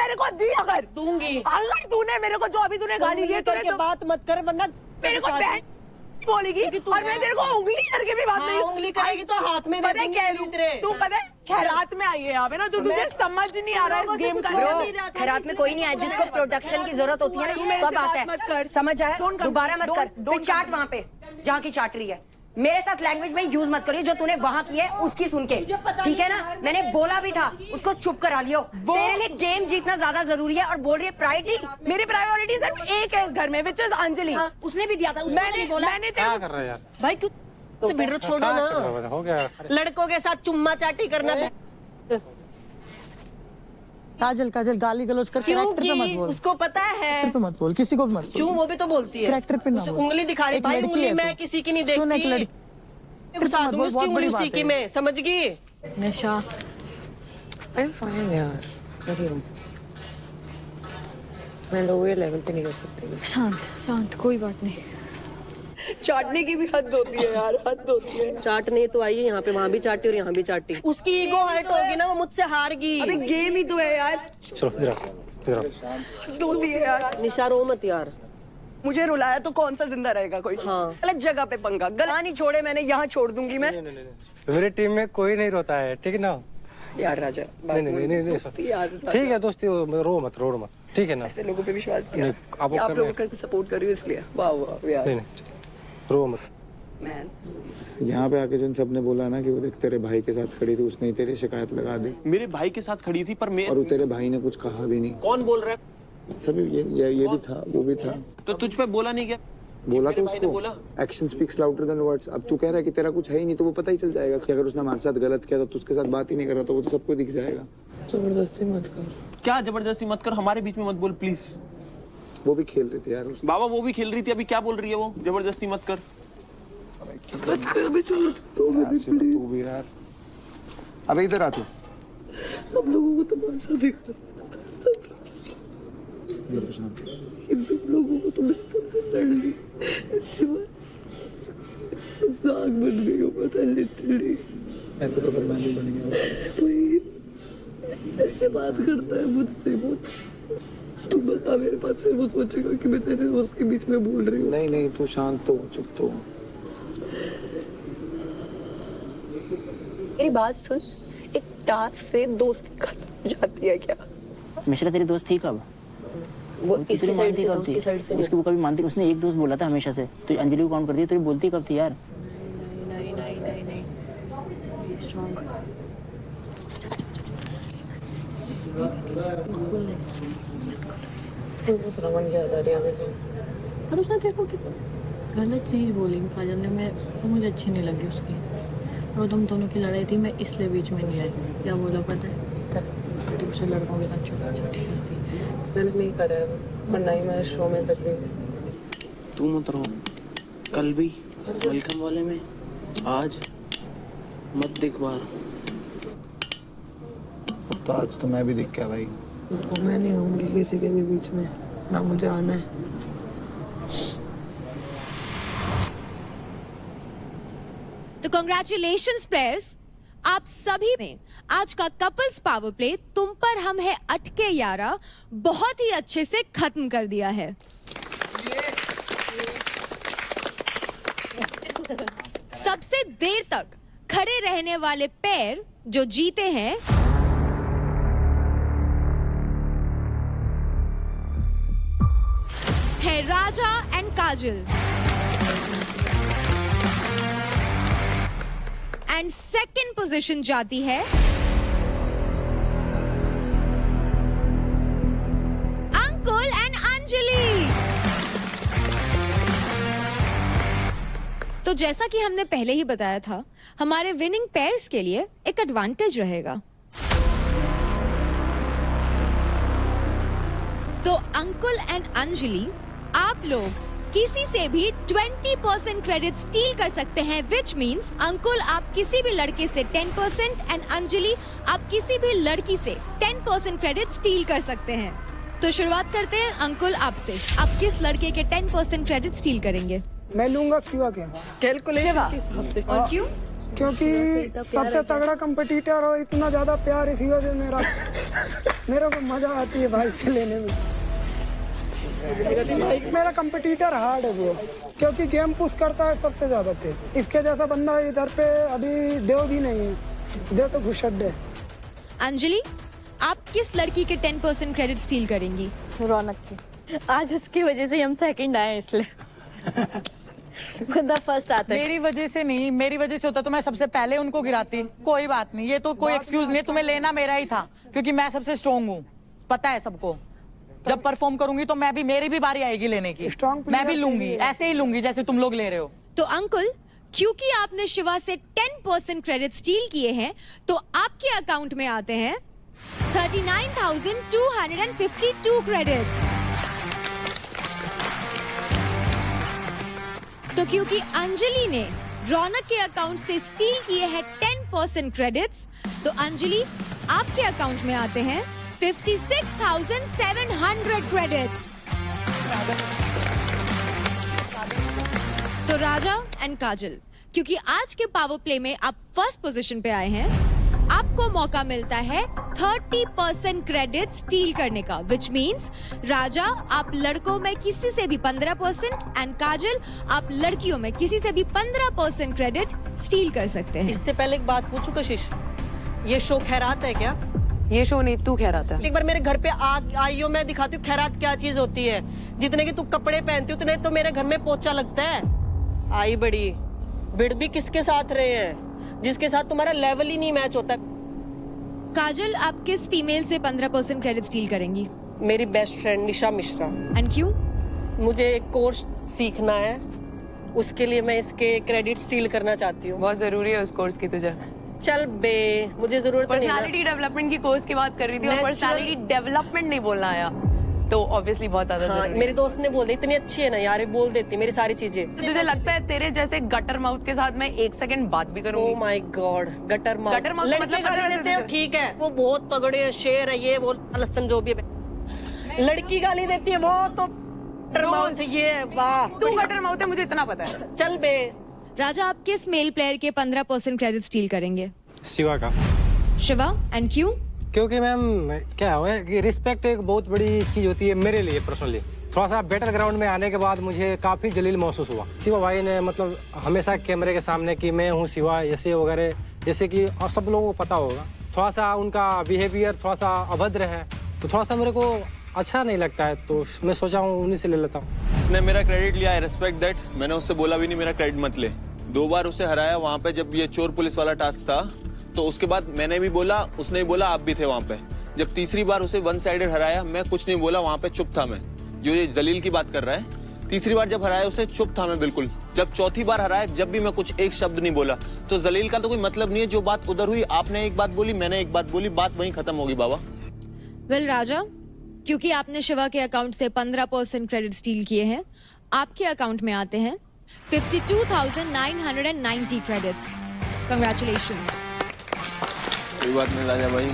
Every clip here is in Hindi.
मेरे को दी अगर दूंगी। अगर तूने मेरे को जो अभी तूने गाली दी करके बात मत कर वरना मेरे को बहन बोलेगी और मैं तेरे को उंगली करके भी बात नहीं उंगली करेगी तो हाथ में दे दूंगी। तू पता है खैरात में आई है यहाँ पे ना, तो तुझे समझ नहीं आ रहा है इस गेम का। खैरात में कोई नहीं आया, जिसको प्रोडक्शन की जरूरत होती है ना तब आता है, समझ आया? दोबारा मत कर, फिर चाट वहाँ पे जहाँ की चाट रही है। मेरे साथ लैंग्वेज में यूज मत करिए, जो तूने वहाँ की है उसकी सुन के, ठीक है ना? मैंने बोला भी था उसको चुप करा लियो। तेरे लिए गेम जीतना ज्यादा जरूरी है और बोल रही है प्रायोरिटी। मेरी प्रायोरिटी सिर्फ एक है इस घर में, विच इज अंजलि। उसने भी दिया था, उसने नहीं बोला। मैंने क्या कर रहा है यार भाई क्यों से वीडियो छोड़ो ना, हो गया। लड़कों के साथ चुम्मा चाटी करना। काजल काजल गाली गलौज कर कैरेक्टर पे मत बोल। उसको पता है कैरेक्टर पे मत बोल, किसी को भी मत बोल। क्यों? वो भी तो बोलती है कैरेक्टर पे ना बोल। उंगली दिखा रही। एक भाई लड़की उंगली है मैं तू। किसी की नहीं सुन, एक देखती, लड़की घुसा दूंगी उसकी उंगली उसी की में, समझ गई? निशा आई एम फाइन यार, मैं लोअर लेवल पे नहीं कर सकती। शांत शांत, कोई बात नहीं। चाटने की भी हद होती है यार, हद होती है। चाटने तो आई है यहाँ पे, वहाँ भी चाटी और यहाँ भी चाटी। उसकी ईगो हर्ट होगी ना, वो मुझसे हार गई। अबे गेम ही तो है यार। चलो इधर दो दिए यार। निशा रो मत यार। मुझे रुलाया तो कौन सा जिंदा रहेगा कोई? हाँ। गलत जगह पे पंगा, गला नहीं छोड़े मैंने, यहाँ छोड़ दूंगी मैं। मेरी टीम में कोई नहीं रोता है, ठीक है ना? यार राजा नहीं ठीक है दोस्ती, रो मत ठीक है ना? ऐसे लोगों पे विश्वास किया, आप लोगों का सपोर्ट कर रही हो इसलिए। वाह वाह यार। नहीं रो मत। मैन यहाँ पे आके जिन सबने बोला ना कि वो देख तेरे भाई के साथ खड़ी थी, उसने ही तेरी शिकायत लगा दी। मेरे भाई के साथ खड़ी थी पर मैं, और तेरे भाई ने कुछ कहा भी नहीं। कौन बोल रहा है? सभी ये भी था, वो भी था। तो तुझ पे बोला नहीं क्या? बोला तो उसको, action speaks louder than words. अब तू कह रहा है कि तेरा कुछ है ही नहीं, तो वो पता ही चल जाएगा कि अगर उसने हमारे साथ गलत किया तो उसके साथ बात ही नहीं कर रहा, तो वो तो सबको दिख जाएगा। जबरदस्ती मत कर। क्या जबरदस्ती मत कर, हमारे बीच में मत बोल प्लीज। वो भी खेल रही थी यार बाबा, वो भी खेल रही थी। अभी क्या बोल रही है वो? जबरदस्ती मत कर। तू भी यार, अब इधर आ तू। सब लोगों को तमाशा दिखा, तुम लोगों को तो बिल्कुल से लड़ ली, साग बन गई हो, पता लिटरली। ऐसे तो फिर मैं भी बन गया। वही ऐसे बात करता है मुझसे, तू बता, मेरे पास से वो सोचेगा कि मैं तेरे उसके बीच में बोल रही हूँ। नहीं तू शांत तो, चुप तो। मेरी बात सुन, एक टास्क से दोस्ती खत्म हो जाती है क्या? मिश्रा तेरी दोस्त थी कब? वो इसकी साइड से, उसकी साइड से उसकी वो कभी मानती। उसने एक दोस्त बोला था हमेशा से, तो अंजलि को काउंट कर दिया। तो बोलती कब थी यार? नहीं स्ट्रांग। बस रमन की याद आ रही है और उसने देखो कि गलत चीज़ बोली काजल ने, मैं तो मुझे अच्छी नहीं लगी उसकी। और तुम दोनों की लड़ाई थी, मैं इसलिए बीच में नहीं आई। क्या बोला पता है? दूसरे लड़कों के साथ छोटा मैंने नहीं करा है, और ना ही मैं शो में कर रही हूँ। तू मत रो, कल भी वेलकम वाले में, आज मत देख बाहर। तो आज तो मैं भी दिख गया भाई। तो मैं नहीं आऊँगी किसी के भी बीच में, ना मुझे आना है। तो कांग्रेचुलेशंस प्लेयर्स, आप सभी ने आज का कपल्स पावर प्ले तुम पर हम है अटके यारा बहुत ही अच्छे से खत्म कर दिया है। सबसे देर तक खड़े रहने वाले पेयर जो जीते हैं है Raja and Kajal. And second position जाती है अंकुल एंड अंजलि। तो जैसा कि हमने पहले ही बताया था, हमारे विनिंग पेयर्स के लिए एक एडवांटेज रहेगा। तो अंकुल एंड अंजलि, आप लोग किसी से भी 20% क्रेडिट स्टील कर सकते हैं, विच मीन्स अंकुल आप किसी भी लड़के से 10% एंड अंजलि आप किसी भी लड़की से 10% क्रेडिट स्टील कर सकते हैं। तो शुरुआत करते हैं अंकुल आपसे, आप किस लड़के के 10% क्रेडिट स्टील करेंगे? मैं लूंगा शिवा के। कैलकुलेशन और क्यों? क्योंकि सबसे तगड़ा कंपटीटर और इतना ज्यादा प्यार इसी वजह से मेरा। मेरे को मजा आती है भाई के लेने में। मेरा कंपटीटर हार्ड है वो, क्योंकि गेम पुश करता है सबसे ज्यादा तेज। इसके जैसा बंदा इधर पे अभी देव भी नहीं है, देव तो घुसड्डे। अंजलि, आप किस लड़की के 10% क्रेडिट स्टील करेंगी? रौनक की। आज उसकी वजह से हम सेकंड आए इसलिए। खुदा फर्स्ट आता है। मेरी वजह से नहीं, मेरी वजह से होता तो मैं सबसे पहले उनको गिराती। कोई बात नहीं, ये तो कोई एक्सक्यूज नहीं, तुम्हें लेना मेरा ही था, क्योंकि मैं सबसे स्ट्रॉन्ग हूँ, पता है सबको। जब परफॉर्म करूंगी तो मैं भी, मेरी भी बारी आएगी लेने की, मैं भी लूंगी, ऐसे ही लूंगी जैसे तुम लोग ले रहे हो। तो अंकुल, क्योंकि आपने शिवा से 10% क्रेडिट स्टील किए हैं, तो आपके अकाउंट में आते हैं 39,252 क्रेडिट्स। तो क्योंकि अंजलि ने रौनक के अकाउंट से स्टील किए हैं 10% क्रेडिट्स, तो अंजलि आपके अकाउंट में आते हैं 56,700 क्रेडिट्स। तो राजा एंड काजल, क्योंकि आज के पावर प्ले में आप फर्स्ट पोजीशन पे आए हैं, आपको मौका मिलता है 30% क्रेडिट स्टील करने का, विच मीन्स राजा आप लड़कों में किसी से भी 15% एंड काजल आप लड़कियों में किसी से भी 15% क्रेडिट स्टील कर सकते हैं। इससे पहले एक बात पूछूं कशिश, ये शो खैरात है क्या? ये शो नहीं, तू खैरात है। एक बार मेरे घर पे आइयो, मैं दिखाती हूँ खैरात क्या चीज होती है। जितने की तू कपड़े पहनती उतने तो मेरे घर में पोछा लगता है। आई बड़ी भिड़ भी किसके साथ रहे हैं जिसके साथ तुम्हारा लेवल ही नहीं मैच होता। काजल, आप किस फीमेल से 15% क्रेडिट स्टील करेंगी? मेरी best friend Nisha Mishra. And क्यों? मुझे एक कोर्स सीखना है, उसके लिए मैं इसके क्रेडिट स्टील करना चाहती हूँ। बहुत जरूरी है उस कोर्स की तुझे। चल बे, मुझे जरूरत नहीं है। पर्सनालिटी डेवलपमेंट की कोर्स की बात कर रही थी और पर्सनालिटी डेवलपमेंट नहीं बोलना आया, तो ऑब्वियसली बहुत ज्यादा हाँ, मेरी दोस्त ने बोल दी, इतनी अच्छी है ना यार, ये बोल देती मेरी सारी चीजें। तुझे लगता है तेरे जैसे गटर माउथ के साथ मैं 1 सेकंड बात भी करूंगी? Oh my God, gutter mouth. Gutter mouth लड़के मतलब गाली देते हो, ठीक है, वो बहुत तगड़े हैं, शेर है, ये वो लसन जो भी है। लड़की गाली देती है वो तो गटर माउथ, ये वाह। तू गटर माउथ है, मुझे इतना पता है। चल बे। राजा, आप किस मेल प्लेयर के 15% क्रेडिट स्टील करेंगे? शिवा का। शिवा, एंड क्यों? क्योंकि मैम क्या है कि रिस्पेक्ट एक बहुत बड़ी चीज होती है मेरे लिए पर्सनली। थोड़ा सा बेटर ग्राउंड में आने के बाद मुझे काफी जलील महसूस हुआ। शिवा भाई ने मतलब हमेशा कैमरे के सामने कि मैं हूँ शिवा ऐसे वगैरह, जैसे कि और सब लोगों को पता होगा। थोड़ा सा उनका बिहेवियर थोड़ा सा अभद्र है, तो थोड़ा सा मेरे को अच्छा नहीं लगता है, तो मैं सोचा हूँ उन्हीं से ले लेता हूँ। उसने मेरा क्रेडिट लिया, आई रिस्पेक्ट दैट। मैंने उससे बोला भी नहीं मेरा क्रेडिट मत ले। 2 बार उसे हराया वहाँ पे जब ये चोर पुलिस वाला टास्क था, तो उसके बाद मैंने भी बोला, उसने भी बोला, आप भी थे वहाँ पे। जब तीसरी बार उसे 1 साइडेड हराया, मैं कुछ नहीं बोला, वहाँ पे चुप था मैं। जो ये जलील की बात कर रहा है, तीसरी बार जब हराया उसे चुप था मैं बिल्कुल। जब चौथी बार हराया, जब भी मैं कुछ एक शब्द नहीं बोला। तो जलील का तो कोई मतलब नहीं है, जो बात उधर हुई, आपने एक बात बोली, मैंने एक बात बोली, बात वहीं खत्म होगी बाबा। वेल राजा, क्योंकि आपने शिवा के अकाउंट से 15% क्रेडिट स्टील किए हैं, आपके अकाउंट में आते हैं 52,990 क्रेडिट्स। कंग्रेचुलेशंस। कोई बात नहीं राजा भाई।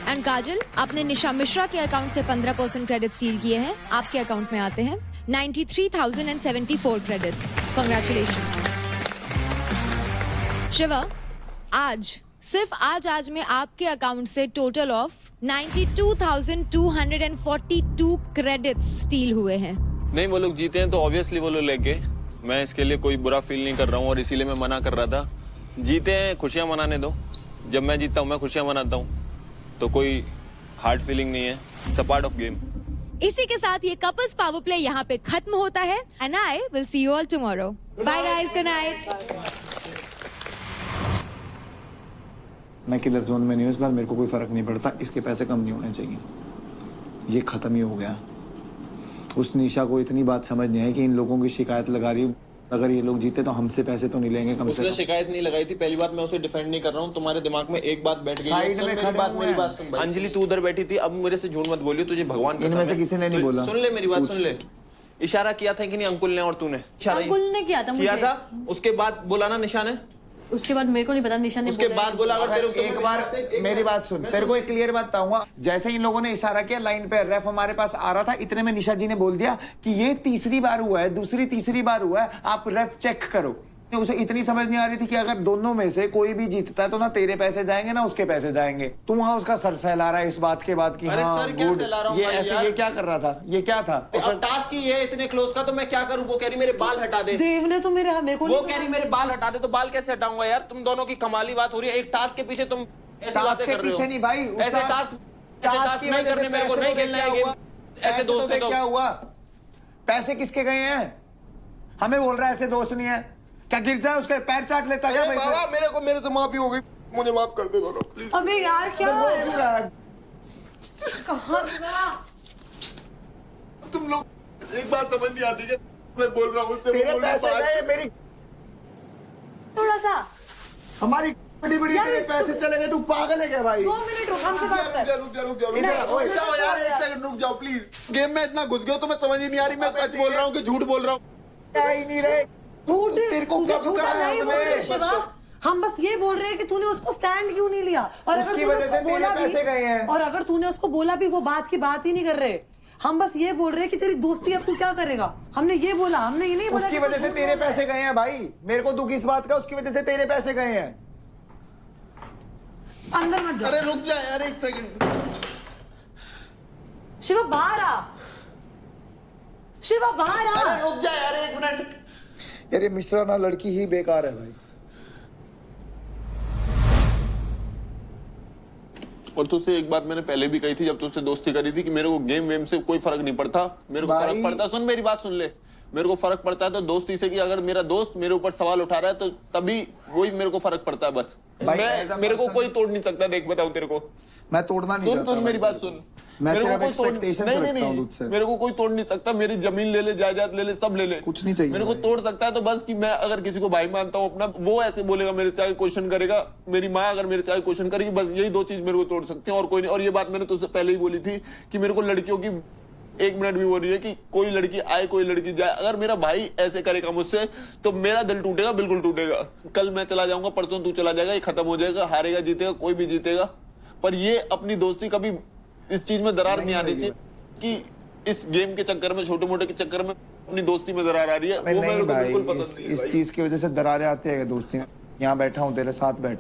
एंड काजल, आपने निशा मिश्रा के अकाउंट से 15% क्रेडिट स्टील किए हैं, आपके अकाउंट में आते हैं 93,074 क्रेडिट्स। कंग्रेचुलेशंस। शिवा, आज सिर्फ आज में आपके अकाउंट से टोटल ऑफ 92,242 क्रेडिट्स स्टील हुए हैं। नहीं, वो लोग जीते हैं तो ऑब्वियसली वो लोग लेके, मैं इसके लिए कोई बुरा फील नहीं कर रहा हूँ और इसीलिए मैं मना कर रहा था। जीते हैं, खुशियाँ मनाने दो। जब मैं जीतता हूँ मैं खुशियाँ मनाता हूँ, तो कोई हार्ड फीलिंग नहीं है। It's a part of game. इसी के साथ ये कपल्स पावर प्ले यहाँ पे खत्म होता है and I will see you all tomorrow. Bye guys, good night. मैं किलर जोन में नहीं हूँ इस बार, मेरे को कोई फर्क नहीं पड़ता, इसके पैसे कम नहीं होने चाहिए, ये खत्म ही हो गया। उस निशा को इतनी बात समझ नहीं आई कि इन लोगों की शिकायत लगा रही हूँ, अगर ये लोग जीते तो हमसे पैसे तो नहीं लेंगे कम से उसने कम। शिकायत नहीं लगाई थी, पहली बात मैं उसे डिफेंड नहीं कर रहा हूँ। तुम्हारे दिमाग में एक बात बैठ गई है। साइड में मेरी खड़े बात, हुए मेरी हैं। बात सुन। अंजलि तू उधर बैठी थी, अब मेरे से झूठ मत बोलियो, तुझे भगवान कसम इनमें से है। किसी ने नहीं बोला। सुन ले मेरी बात, सुन ले। इशारा किया था कि नहीं अंकुल ने और तूने? अंकुल ने किया था मुझे। किया था, उसके बाद बोला ना निशा ने। उसके बाद मेरे को नहीं पता, निशा ने उसके बोला बाद बोला। अगर तेरे एक बार मेरी बात सुन, तेरे को एक क्लियर बात बताऊंगा। जैसे इन लोगों ने इशारा किया, लाइन पे रेफ हमारे पास आ रहा था, इतने में निशा जी ने बोल दिया कि ये तीसरी बार हुआ है, दूसरी तीसरी बार हुआ है, आप रेफ चेक करो। उसे इतनी समझ नहीं आ रही थी कि अगर दोनों में से कोई भी जीतता है तो ना तेरे पैसे जाएंगे ना उसके पैसे जाएंगे। तू वहां उसका सर सहला रहा है इस बात के बाद कि अरे हाँ सर, क्या गुड, सहला रहा हूं ये भाई ऐसे यार? ये क्या कर रहा था, ये क्या था? अब टास्क ही है इतने क्लोज का, तो मैं क्या करूं? वो कह रही मेरे बाल हटा दे। देव ने तो मेरे को वो कह रही मेरे बाल हटा दे, तो बाल कैसे हटाऊंगा यार? तुम दोनों की कमाली बात हो रही है। एक टास्क के पीछे तुम ऐसी टास्क बातें के कर रहे हो। पीछे नहीं भाई, उस ऐसे टास्क नहीं करने, मेरे को नहीं खेलना है गेम। ऐसे दोस्त तो क्या हुआ? पैसे किसके गए हैं? हमें बोल रहा है ऐसे दोस्त नहीं है क्या? गिर जाए उसके पैर चाट लेता क्या भाई? बाबा मेरे से माफी हो गई, मुझे माफ कर दे दोनों प्लीज। अबे यार क्या कहाँ तुम लोग एक बात समझ नहीं आती क्या मैं बोल रहा हूँ? तेरे पैसे गए, मेरी थोड़ा सा हमारी बड़ी बड़ी तेरे पैसे चले गए, तू पागल है क्या भाई? 2 मिनट रुक, हमसे बात कर। रुक जाओ यार, एक सेकंड रुक जाओ प्लीज। गेम में इतना घुस गया तो मैं समझ ही नहीं आ रही मैं सच बोल रहा हूँ कि झूठ बोल रहा हूँ। क्या ही नहीं रहे झूठ तेरे को तुझे कब झूठा कहा नहीं बोल रहे हमने? शिवा, हम बस ये बोल रहे हैं कि तूने उसको स्टैंड क्यों नहीं लिया। और अगर उसकी तूने वजह उसको से तेरे बोला पैसे गए भी हैं। और अगर तूने उसको बोला भी वो बात की बात ही नहीं कर रहे। हम बस ये बोल रहे हैं कि तेरी दोस्ती अब तू क्या करेगा। हमने ये बोला, हमने ये नहीं बोला उसकी कि तू वजह से झूठ तेरे बोल रहा है। पैसे गए हैं भाई। मेरे को दुख इस बात का, उसकी वजह से तेरे पैसे गए हैं। अंदर मत जा। अरे रुक जा यार एक सेकंड। शिवा बाहर आ, शिवा बाहर आ। अरे रुक जा यार एक मिनट। यार ये मिश्रा ना लड़की ही बेकार है भाई। और तुझसे एक बात मैंने पहले भी कही थी जब तुझसे दोस्ती करी थी कि मेरे को गेम वेम से कोई फर्क नहीं पड़ता। मेरे को भाई- फर्क पड़ता, सुन मेरी बात सुन ले, मेरे को फर्क पड़ता है तो दोस्ती से कि अगर मेरा दोस्त मेरे ऊपर सवाल उठा रहा है तो तभी वही मेरे को फर्क पड़ता है बस। भाई, as a मेरे को person- कोई तोड़ नहीं सकता। देख बताऊं तेरे को, मैं तोड़ना नहीं सुन चाहता सुन मेरी भाई। बात सुन। मैं मेरे को सिर्फ कोई तोड़- expectations नहीं, रखता हूं नहीं, तुझसे। मेरे को कोई तोड़ नहीं सकता। मेरी जमीन ले ले, जायदाद ले ले, सब ले ले, कुछ नहीं चाहिए मेरे को भाई। तोड़ सकता है तो बस कि मैं अगर किसी को भाई मानता हूँ अपना, वो ऐसे बोलेगा मेरे से आगे क्वेश्चन करेगा, मेरी माँ अगर मेरे से आगे क्वेश्चन करेगी, बस यही 2 चीज मेरे को तोड़ सकते हैं और कोई नहीं। और ये बात मैंने तुझसे पहले ही बोली थी कि मेरे को लड़कियों की 1 मिनट भी हो रही है कि कोई लड़की आए कोई लड़की जाए, अगर मेरा भाई ऐसे करेगा मुझसे तो मेरा दिल टूटेगा, बिल्कुल टूटेगा। कल मैं चला जाऊंगा, परसों तू चला जाएगा, ये खत्म हो जाएगा। हारेगा जीतेगा कोई भी जीतेगा, पर ये अपनी दोस्ती कभी इस चीज में दरार नहीं आनी चाहिए कि इस गेम के चक्कर में, छोटे मोटे के चक्कर में अपनी दोस्ती में दरार आ रही है। वो मेरे को बिल्कुल पसंद नहीं है इस भाई। चीज की वजह से दरारें आती है दोस्ती में। यहाँ बैठा हूँ तेरे साथ बैठा हूँ।